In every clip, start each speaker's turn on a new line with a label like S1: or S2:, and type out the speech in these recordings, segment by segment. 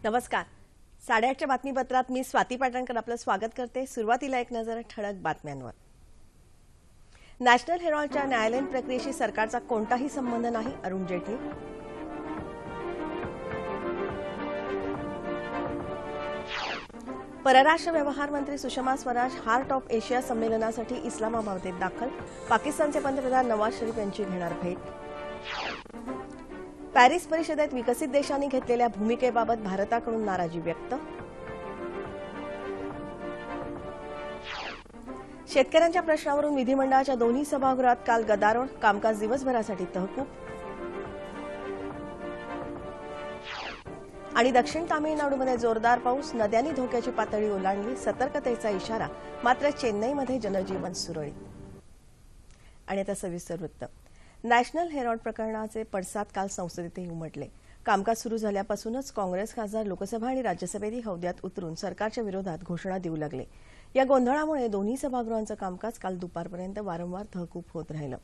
S1: नमस्कार. 8:30च्या बातमीपत्रात मी स्वाती पाटणकर आपलं स्वागत करते. सुरुवातीला एक नजर ठळक बातम्यांवर. नॅशनल हेरॉल्डच्या न्यायालयीन प्रक्रियेशी सरकारचा कोणताही संबंध नाही, अरुण जेटली. परराष्ट्र व्यवहार मंत्री Sushma Swaraj heart of Asia संमेलनासाठी इस्लामाबादेत दाखल. पाकिस्तानचे पंतप्रधान नवाज शरीफ यांची घेणार भेट. पॅरिस परिषदेत विकसित देशांनी घेतलेल्या भूमिकेबाबत भारताकडून नाराजी व्यक्त. शेतकऱ्यांच्या प्रश्नावरून विधिमंडळाच्या दोन्ही सभागृहात काल गदारोळ. कामकाज दिवसभरासाठी तहकूब. आणि दक्षिण तामिळनाडूमध्ये जोरदार पाऊस. नद्यांनी धोक्याची पातळी ओलांडली. सतर्कतेचा इशारा. मात्र चेन्नईमध्ये जनजीवन सुरळीत. आणि आता सविस्तर वृत्त. नॅशनल हेरॉल्ड प्रकरणाचे पडसाद काल संसदेतही उमटले. कामकाज सुरू झाल्यापासूनच काँग्रेस खासदार लोकसभा आणि राज्यसभेतही हौद्यात उतरून सरकारच्या विरोधात घोषणा देऊ लागले. या गोंधळामुळे दोन्ही सभागृहांचं कामकाज काल दुपारपर्यंत वारंवार तहकूब होत राहिलं.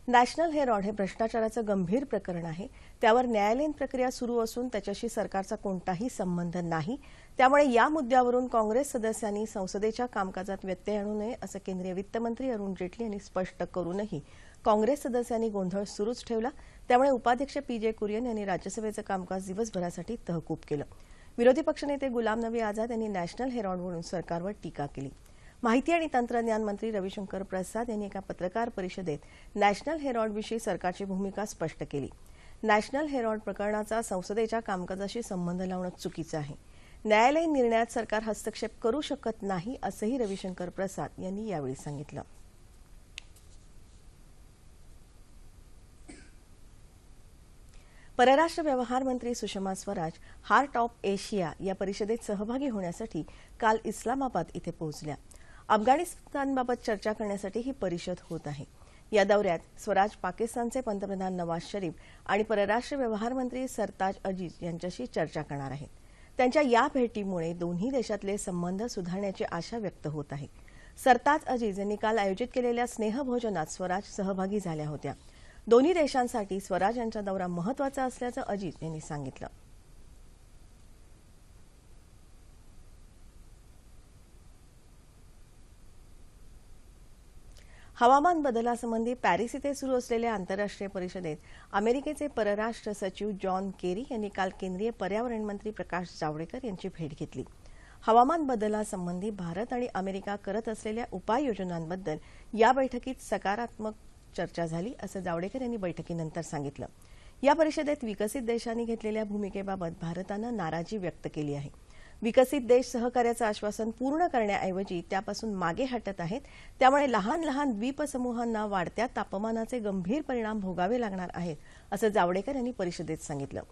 S1: नॅशनल हेरॉल्ड हे भ्रष्टाचाराचं गंभीर प्रकरण आहे. त्यावर न्यायालयीन प्रक्रिया सुरू असून त्याच्याशी सरकारचा कोणताही संबंध नाही. त्यामुळे या मुद्द्यावरून काँग्रेस सदस्यांनी संसदेच्या कामकाजात व्यत्यय आणू नये असं केंद्रीय वित्तमंत्री अरुण जेटली यांनी स्पष्ट करूनही काँग्रेस सदस्यांनी गोंधळ सुरूच ठेवला. त्यामुळे उपाध्यक्ष पीजे कुरियन यांनी राज्यसभेचं कामकाज दिवसभरासाठी तहकूब केलं. विरोधी पक्षनेते गुलाम नबी आझाद यांनी नॅशनल हेरॉल्डवरून सरकारवर टीका केली. माहिती आणि तंत्रज्ञान मंत्री रविशंकर प्रसाद यांनी एका पत्रकार परिषदेत नॅशनल हेरॉल्डविषयी सरकारची भूमिका स्पष्ट केली. नॅशनल हेरॉल्ड प्रकरणाचा संसदेच्या कामकाजाशी संबंध लावणं चुकीचं आहे. न्यायालयीन निर्णयात सरकार हस्तक्षेप करू शकत नाही असंही रविशंकर प्रसाद यांनी यावेळी सांगितलं. परराष्ट्र व्यवहार मंत्री Sushma Swaraj heart of Asia या परिषदेत सहभागी होण्यासाठी काल इस्लामाबाद इथे पोहोचल्या. अफगाणिस्तानबाबत चर्चा करण्यासाठी ही परिषद होत आहे. या दौऱ्यात स्वराज पाकिस्तानचे पंतप्रधान नवाज शरीफ आणि परराष्ट्र व्यवहार मंत्री सरताज अजीज यांच्याशी चर्चा करणार आहेत. त्यांच्या या भेटीमुळे दोन्ही देशातले संबंध सुधारण्याची आशा व्यक्त होत आहे. सरताज अजीज यांनी काल आयोजित केलेल्या स्नेहभोजनात स्वराज सहभागी झाल्या होत्या. दोन्ही देशांसाठी स्वराज यांचा दौरा महत्वाचा असल्याचं अजीज यांनी सांगितलं. हवामान बदलासंबंधी पॅरिस इथे सुरू असलेल्या आंतरराष्ट्रीय परिषदेत अमेरिकेचे परराष्ट्र सचिव जॉन केरी यांनी काल केंद्रीय पर्यावरण मंत्री प्रकाश जावडेकर यांची भेट घेतली. हवामान बदलासंबंधी भारत आणि अमेरिका करत असलेल्या उपाययोजनांबद्दल या बैठकीत सकारात्मक चर्चा झाली असं जावडेकर यांनी बैठकीनंतर सांगितलं. या परिषदेत विकसित देशांनी घेतलेल्या भूमिकेबाबत भारतानं नाराजी व्यक्त केली आहे. विकसित देश सहकार्याचं आश्वासन पूर्ण करण्याऐवजी त्यापासून मागे हटत आहेत. त्यामुळे लहान लहान द्वीपसमूहांना वाढत्या तापमानाचे गंभीर परिणाम भोगावे लागणार आहेत असं जावडेकर यांनी परिषदेत सांगितलं.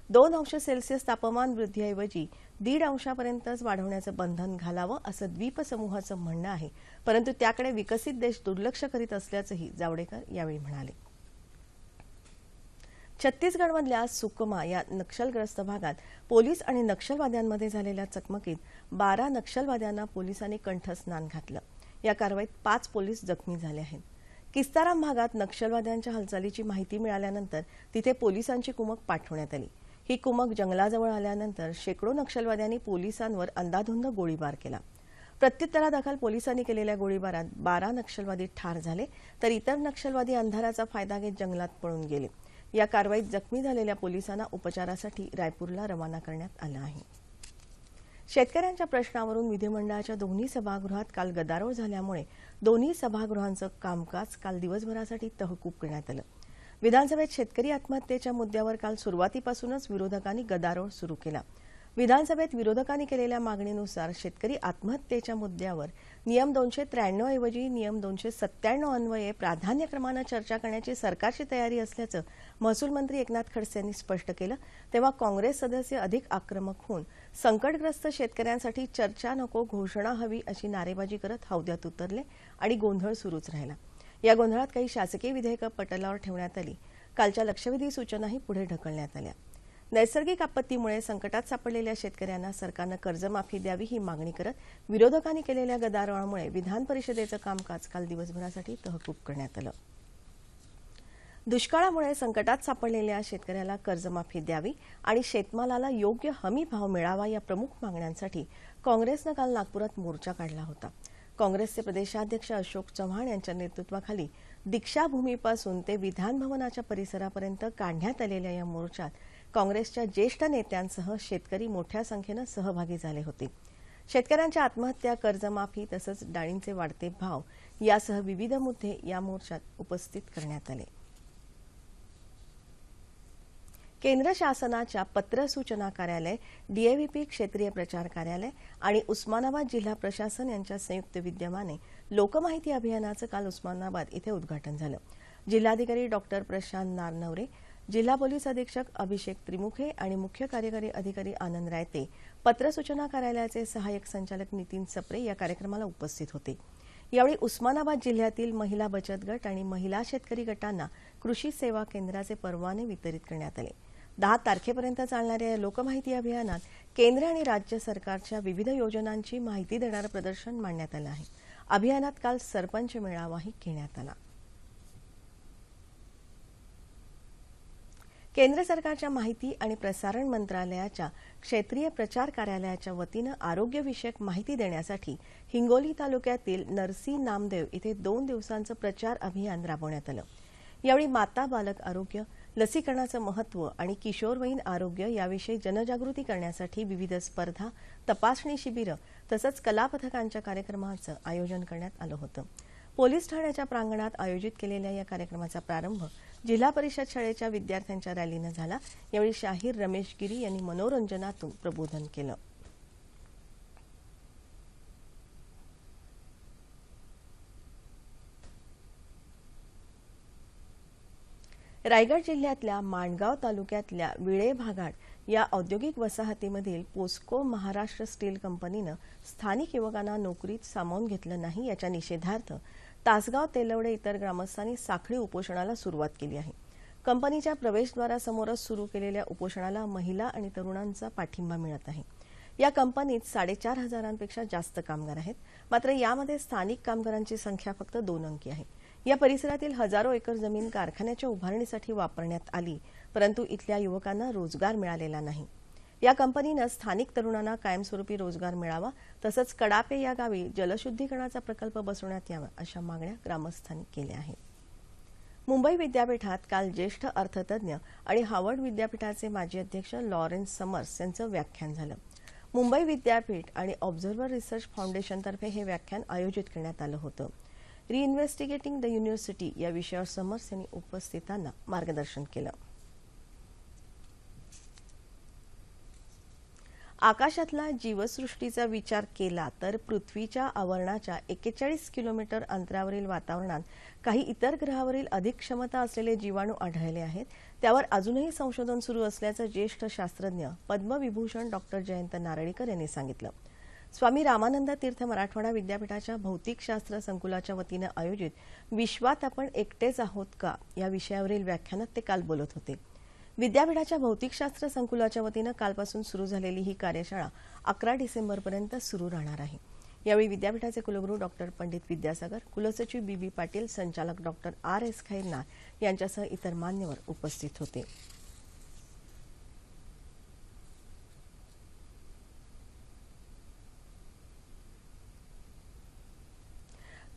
S1: 2 अंश सेल्सिअस तापमान वृद्धीऐवजी 1.5 अंशापर्यंतच वाढवण्याचं बंधन घालावं असं द्वीपसमूहाचं म्हणणं आहे. परंतु त्याकडे विकसित देश दुर्लक्ष करीत असल्याचंही जावडेकर यावेळी म्हणाले. छत्तीसगडमधल्या सुकमा या नक्षलग्रस्त भागात पोलीस आणि नक्षलवाद्यांमध्ये झालेल्या चकमकीत 12 नक्षलवाद्यांना पोलिसांनी कंठस्नान घातलं. या कारवाईत 5 पोलीस जखमी झाले आहेत. किस्ताराम भागात नक्षलवाद्यांच्या हालचालीची माहिती मिळाल्यानंतर तिथे पोलिसांची कुमक पाठवण्यात आली. ही कुमक जंगलाजवळ आल्यानंतर शेकडो नक्षलवाद्यांनी पोलिसांवर अंधाधुंद गोळीबार केला. प्रत्युत्तरादाखल पोलिसांनी केलेल्या गोळीबारात 12 नक्षलवादी ठार झाले, तर इतर नक्षलवादी अंधाराचा फायदा घेत जंगलात पळून गेले. या कारवाईत जखमी झालेल्या पोलिसांना उपचारासाठी रायपूरला रवाना करण्यात आलं आहे. शेतकऱ्यांच्या प्रश्नावरून विधिमंडळाच्या दोन्ही सभागृहात काल गदारोळ झाल्यामुळे दोन्ही सभागृहांचं कामकाज काल दिवसभरासाठी तहकूब करण्यात आलं. विधानसभेत शेतकरी आत्महत्येच्या मुद्द्यावर काल सुरुवातीपासूनच विरोधकांनी गदारोळ सुरू केला. विधानसभेत विरोधकांनी केलेल्या मागणीनुसार शेतकरी आत्महत्येच्या मुद्द्यावर नियम 293 ऐवजी नियम 297 अन्वये प्राधान्यक्रमानं चर्चा करण्याची सरकारची तयारी असल्याचं महसूल मंत्री एकनाथ खडसे यांनी स्पष्ट केलं. तेव्हा काँग्रेस सदस्य अधिक आक्रमक होऊन संकटग्रस्त शेतकऱ्यांसाठी चर्चा नको, घोषणा हवी अशी नारेबाजी करत हौद्यात उतरले आणि गोंधळ सुरूच राहिला. या गोंधळात काही शासकीय विधेयकं पटलावर ठेवण्यात आली. कालच्या लक्षवेधी सूचनाही पुढे ढकलण्यात आल्या. नैसर्गिक आपत्तीमुळे संकटात सापडलेल्या शेतकऱ्यांना सरकारनं कर्जमाफी द्यावी ही मागणी करत विरोधकांनी केलेल्या गदारोळामुळे विधान परिषदेचं कामकाज काल दिवसभरासाठी तहकूब करण्यात आलं. दुष्काळामुळे संकटात सापडलेल्या शेतकऱ्याला कर्जमाफी द्यावी आणि शेतमालाला योग्य हमी भाव मिळावा या प्रमुख मागण्यांसाठी काँग्रेसनं काल नागपुरात मोर्चा काढला होता. काँग्रेसचे प्रदेशाध्यक्ष अशोक चव्हाण यांच्या नेतृत्वाखाली दीक्षाभूमीपासून ते विधान भवनाच्या परिसरापर्यंत काढण्यात आलेल्या या मोर्चात काँग्रेसच्या ज्येष्ठ नेत्यांसह शेतकरी मोठ्या संख्येनं सहभागी झाले होते. शेतकऱ्यांच्या आत्महत्या, कर्जमाफी तसंच डाळींचे वाढते भाव यासह विविध मुद्दे या मोर्चात उपस्थित करण्यात आले. केंद्र शासनाच्या पत्र सूचना कार्यालय, डीएव्हीपी क्षेत्रीय प्रचार कार्यालय आणि उस्मानाबाद जिल्हा प्रशासन यांच्या संयुक्त विद्यमाने लोकमाहिती अभियानाचं काल उस्मानाबाद इथे उद्घाटन झालं. जिल्हाधिकारी डॉक्टर प्रशांत नारनवरे, जिल्हा पोलीस अधीक्षक अभिषेक त्रिमुखे आणि मुख्य कार्यकारी अधिकारी आनंद रायते, पत्र सूचना कार्यालयाचे सहाय्यक संचालक नितीन सप्रे या कार्यक्रमाला उपस्थित होते. यावेळी उस्मानाबाद जिल्ह्यातील महिला बचत गट आणि महिला शेतकरी गटांना कृषी सेवा केंद्राचे परवाने वितरित करण्यात आले. 10 तारखेपर्यंत चालणाऱ्या या लोकमाहिती अभियानात केंद्र आणि राज्य सरकारच्या विविध योजनांची माहिती देणारं प्रदर्शन मांडण्यात आलं आहे. अभियानात काल सरपंच मेळावाही घेण्यात आला. केंद्र सरकारच्या माहिती आणि प्रसारण मंत्रालयाच्या क्षेत्रीय प्रचार कार्यालयाच्या वतीनं आरोग्यविषयक माहिती देण्यासाठी हिंगोली तालुक्यातील नरसी नामदेव इथे 2 दिवसांचं प्रचार अभियान राबवण्यात आलं. यावेळी माता बालक आरोग्य, लसीकरणाचं महत्त्व आणि किशोरवयीन आरोग्य याविषयी जनजागृती करण्यासाठी विविध स्पर्धा, तपासणी शिबिरं तसंच कलापथकांच्या कार्यक्रमाचं आयोजन करण्यात आलं होतं. पोलीस ठाण्याच्या प्रांगणात आयोजित केलेल्या या कार्यक्रमाचा प्रारंभ जिल्हा परिषद शाळेच्या विद्यार्थ्यांच्या रॅलीनं झाला. यावेळी शाहीर रमेश गिरी यांनी मनोरंजनातून प्रबोधन केलं. रायगड जिल्ह्यातल्या माणगाव तालुक्यातल्या विळे भागाड या औद्योगिक वसाहतीमधील पोस्को महाराष्ट्र स्टील कंपनीनं स्थानिक युवकांना नोकरीत सामावून घेतलं नाही याच्या निषेधार्थ तासगाव, तेलवडे इतर ग्रामस्थांनी साखळी उपोषणाला सुरुवात केली आहे. कंपनीच्या प्रवेशद्वारासमोरच सुरू केलेल्या उपोषणाला महिला आणि तरुणांचा पाठिंबा मिळत आहे. या कंपनीत 4,500पेक्षा जास्त कामगार आहेत. मात्र यामध्ये स्थानिक कामगारांची संख्या फक्त 2 अंकी आहे. या परिसरातील हजारो एकर जमीन कारखान्याच्या उभारणीसाठी वापरण्यात आली, परंतु इथल्या युवकांना रोजगार मिळालेला नाही. या कंपनीनं स्थानिक तरुणांना कायमस्वरूपी रोजगार मिळावा तसंच कडापे या गावी जलशुद्धीकरणाचा प्रकल्प बसवण्यात यावा अशा मागण्या ग्रामस्थांनी केल्या आहेत. मुंबई विद्यापीठात काल ज्येष्ठ अर्थतज्ञ आणि हार्वर्ड विद्यापीठाचे माजी अध्यक्ष लॉरेन्स समर्स यांचं व्याख्यान झालं. मुंबई विद्यापीठ आणि ऑब्झर्व्हर रिसर्च फाउंडेशनतर्फे हे व्याख्यान आयोजित करण्यात आलं होतं. रिइन्व्हेस्टिगेटिंग द युनिव्हर्सिटी या विषयावर समर्स यांनी उपस्थितांना मार्गदर्शन केलं. आकाशातला जीवसृष्टीचा विचार केला तर पृथ्वीच्या आवरणाच्या 41 किलोमीटर अंतरावरील वातावरणात काही इतर ग्रहावरील अधिक क्षमता असलेले जीवाणू आढळले आहेत. त्यावर अजूनही संशोधन सुरू असल्याचं ज्येष्ठ शास्त्रज्ञ पद्मविभूषण डॉक्टर जयंत नारळीकर यांनी सांगितलं. स्वामी रामानंद तीर्थ मराठवाडा विद्यापीठाच्या भौतिकशास्त्र संकुलाच्या वतीनं आयोजित विश्वात आपण एकटेच आहोत का या विषयावरील व्याख्यानात ते काल बोलत होते. विद्यापीठाच्या भौतिकशास्त्र संकुलाच्या वतीनं कालपासून सुरू झालेली ही कार्यशाळा 11 डिसेंबरपर्यंत सुरू राहणार आहे. यावेळी विद्यापीठाचे कुलगुरू डॉक्टर पंडित विद्यासागर, कुलसचिव बी पाटील, संचालक डॉक्टर RS खैरनार यांच्यासह इतर मान्यवर उपस्थित होते.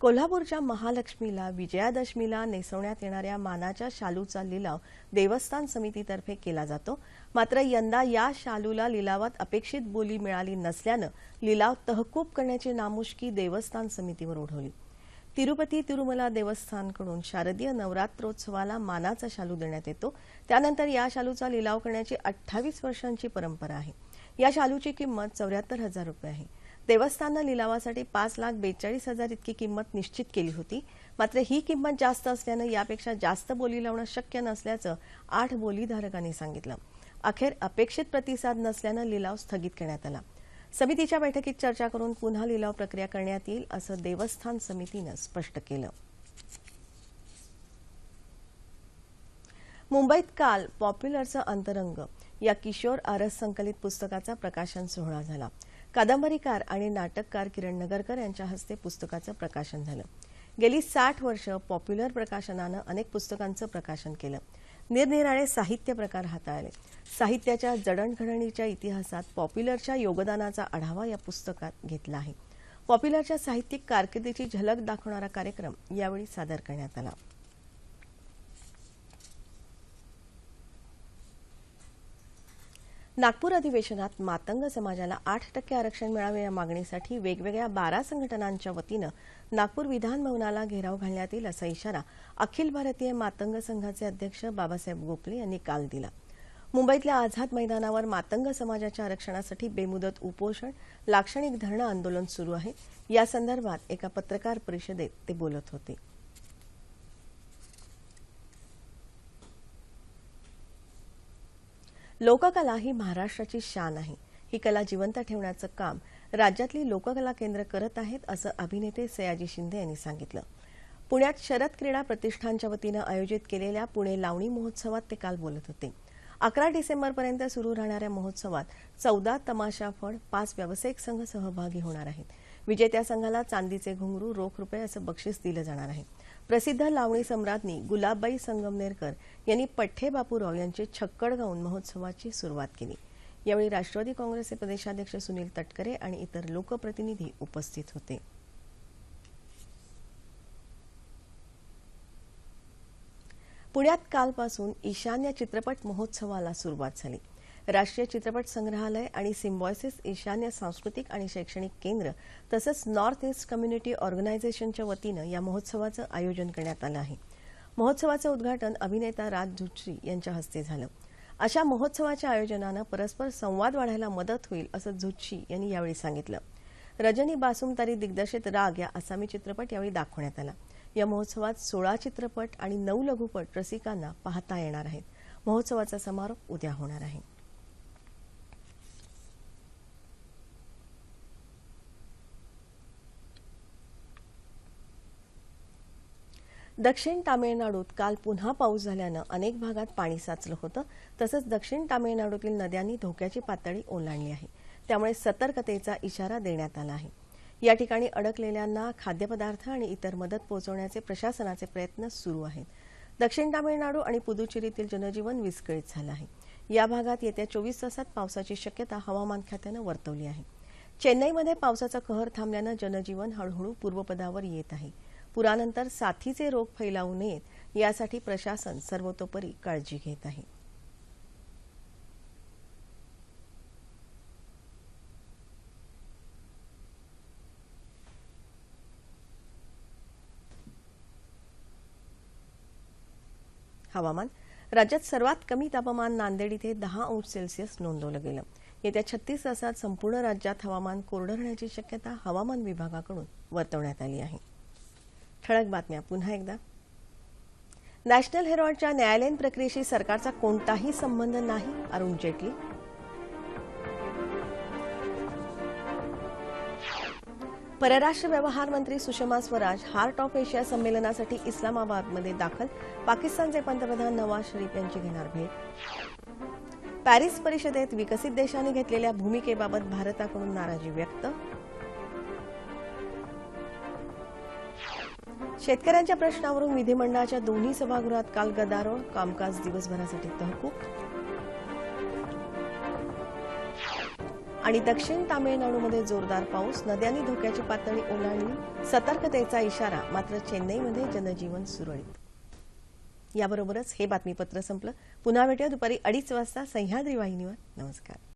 S1: कोल्हापूरच्या महालक्ष्मीला विजयादशमीला नेसवण्यात येणाऱ्या मानाच्या शालूचा लिलाव देवस्थान समितीतर्फे केला जातो. मात्र यंदा या शालूला लिलावात अपेक्षित बोली मिळाली नसल्यानं लिलाव तहकूब करण्याची नामुष्की देवस्थान समितीवर ओढवली. तिरुपती तिरुमला देवस्थानकडून शारदीय नवरात्रोत्सवाला मानाचा शालू देण्यात येतो. त्यानंतर या शालूचा लिलाव करण्याची 28 वर्षांची परंपरा आहे. या शालूची किंमत 74,000 रुपये आहे. देवस्थाननं लिलावासाठी 5,42,000 इतकी किंमत निश्चित केली होती. मात्र ही किंमत जास्त असल्यानं यापेक्षा जास्त बोली लावणं शक्य नसल्याचं 8 बोलीधारकांनी सांगितलं. अखेर अपेक्षित प्रतिसाद नसल्यानं लिलाव स्थगित करण्यात आला. समितीच्या बैठकीत चर्चा करून पुन्हा लिलाव प्रक्रिया करण्यात येईल असं देवस्थान समितीनं स्पष्ट केलं. मुंबईत काल पॉप्युलरचं अंतरंग या किशोर आरस संकलित पुस्तकाचा प्रकाशन सोहळा झाला. कादंबरीकार आणि नाटककार किरण नगरकर यांच्या हस्ते पुस्तकाचं प्रकाशन झालं. गेली 60 वर्ष पॉप्युलर प्रकाशनानं अनेक पुस्तकांचं प्रकाशन केलं. निरनिराळे साहित्य प्रकार हाताळले. साहित्याच्या जडणघडणीच्या इतिहासात पॉप्युलरच्या योगदानाचा आढावा या पुस्तकात घेतला आहे. पॉप्युलरच्या साहित्यिक कारकिर्दीची झलक दाखवणारा कार्यक्रम यावेळी सादर करण्यात आला. नागपूर अधिवेशनात मातंग समाजाला 8% आरक्षण मिळावे या मागणीसाठी वेगवेगळ्या 12 संघटनांच्या वतीनं नागपूर विधान भवनाला घेराव घालण्यात येईल असा इशारा अखिल भारतीय मातंग संघाचे अध्यक्ष बाबासाहेब गोखले यांनी काल दिला. मुंबईतल्या आझाद मैदानावर मातंग समाजाच्या आरक्षणासाठी बेमुदत उपोषण, लाक्षणिक धरणं आंदोलन सुरू आहे. या संदर्भात एका पत्रकार परिषदेत ते बोलत होते. लोककला ही महाराष्ट्राची शान आहे. ही कला जिवंत ठेवण्याचं काम राज्यातली लोककला केंद्र करत आहेत असं अभिनेते सयाजी शिंदे यांनी सांगितलं. पुण्यात शरद क्रीडा प्रतिष्ठानच्या वतीनं आयोजित केलेल्या पुणे लावणी महोत्सवात ते काल बोलत होते. 11 डिसेंबरपर्यंत सुरू राहणाऱ्या महोत्सवात 14 तमाशा फड, 5 व्यावसायिक संघ सहभागी होणार आहेत. विजेत्या संघाला चांदीचे घुंगरू, रोख रुपये असं बक्षीस दिलं जाणार आहे. प्रसिद्ध लावणी सम्राज्ञी गुलाबबाई संगमनेरकर यांनी पठ्ठे बापूराव यांचे छक्कड गाऊन महोत्सवाची सुरुवात केली. यावेळी राष्ट्रवादी काँग्रेसचे प्रदेशाध्यक्ष सुनील तटकरे आणि इतर लोकप्रतिनिधी उपस्थित होते. पुण्यात कालपासून ईशान्य चित्रपट महोत्सवाला सुरुवात झाली. राष्ट्रीय चित्रपट संग्रहालय आणि सिम्बॉयसिस ईशान्य सांस्कृतिक आणि शैक्षणिक केंद्र तसंच नॉर्थ ईस्ट कम्युनिटी ऑर्गनायझेशनच्या वतीनं या महोत्सवाचं आयोजन करण्यात आलं आहे. महोत्सवाचं उद्घाटन अभिनेता राज झुत्शी यांच्या हस्ते झालं. अशा महोत्सवाच्या आयोजनानं परस्पर संवाद वाढायला मदत होईल असं झुत्शी यांनी यावेळी सांगितलं. रजनी बासुमतारी दिग्दर्शित राग या आसामी चित्रपट यावेळी दाखवण्यात आला. या महोत्सवात 16 चित्रपट आणि 9 लघुपट रसिकांना पाहता येणार आहेत. महोत्सवाचा समारोप उद्या होणार आहे. दक्षिण तामिळनाडूत काल पुन्हा पाऊस झाल्यानं अनेक भागात पाणी साचलं होतं. तसंच दक्षिण तामिळनाडूतील नद्यांनी धोक्याची पातळी ओलांडली आहे. त्यामुळे सतर्कतेचा इशारा देण्यात आला आहे. या ठिकाणी अडकलेल्यांना खाद्यपदार्थ आणि इतर मदत पोहोचवण्याचे प्रशासनाचे प्रयत्न सुरू आहेत. दक्षिण तामिळनाडू आणि पुदुचेरीतील जनजीवन विस्कळीत झालं आहे. या भागात येत्या 24 तासात पावसाची शक्यता हवामान खात्यानं वर्तवली आहे. चेन्नईमध्ये पावसाचा कहर थांबल्यानं जनजीवन हळूहळू पूर्वपदावर येत आहे. पुरानंतर साथीचे रोग फैलावू नयेत यासाठी प्रशासन सर्वतोपरी काळजी घेत आहे. हवामान. राज्यात सर्वात कमी तापमान नांदेड इथे 10 अंश सेल्सिअस नोंदवलं गेलं. येत्या 36 तासात संपूर्ण राज्यात हवामान कोरडं राहण्याची शक्यता हवामान विभागाकडून वर्तवण्यात आली आहे. ठळक बातम्या पुन्हा एकदा. नॅशनल हेरॉल्डच्या न्यायालयीन प्रक्रियेशी सरकारचा कोणताही संबंध नाही, अरुण जेटली. परराष्ट्र व्यवहार मंत्री Sushma Swaraj heart of Asia संमेलनासाठी इस्लामाबादमध्ये दाखल. पाकिस्तानचे पंतप्रधान नवाज शरीफ यांची घेणार भेट. पॅरिस परिषदेत विकसित देशांनी घेतलेल्या भूमिकेबाबत भारताकडून नाराजी व्यक्त. शेतकऱ्यांच्या प्रश्नावरून विधिमंडळाच्या दोन्ही सभागृहात काल गदारोळ. कामकाज दिवसभरासाठी तहकूब. आणि दक्षिण तामिळनाडूमध्ये जोरदार पाऊस, नद्यांनी धोक्याची पातळी ओलांडली. सतर्कतेचा इशारा, मात्र चेन्नईमध्ये जनजीवन सुरळीत. याबरोबरच हे बातमीपत्र संपलं. पुन्हा भेटूया दुपारी 2:30 वाजता सह्याद्री वाहिनीवर. नमस्कार.